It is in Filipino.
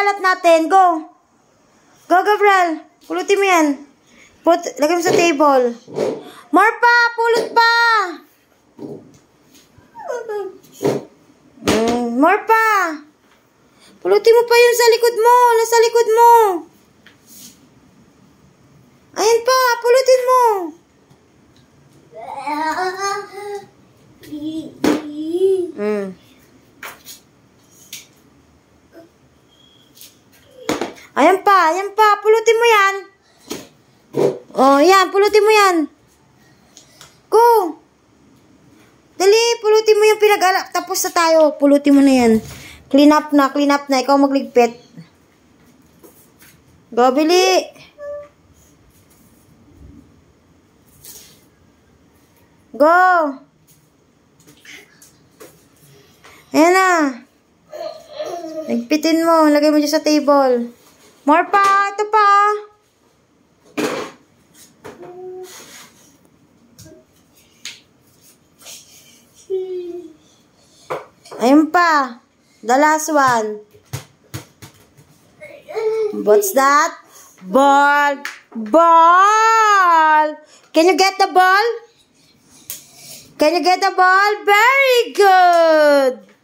kalat natin. Go. Go, Gabriel. Pulutin mo yan. Lagay mo sa table. More pa. Pulot pa. More pa. Pulutin mo pa yun sa likod mo. Nasa likod mo. Ayan pa. Pulutin mo. Ayan pa, pulutin mo yan. Oh, yan, pulutin mo yan. Go. Dali, pulutin mo yung pinag-alak. Tapos na tayo, pulutin mo na yan. Clean up na, ikaw magligpit. Go, bili. Go. Ayan na. Nagpitin mo, lagay mo dyan sa table. More pa, ito pa. Ayun pa. The last one. What's that? Ball. Ball. Can you get the ball? Can you get the ball? Very good.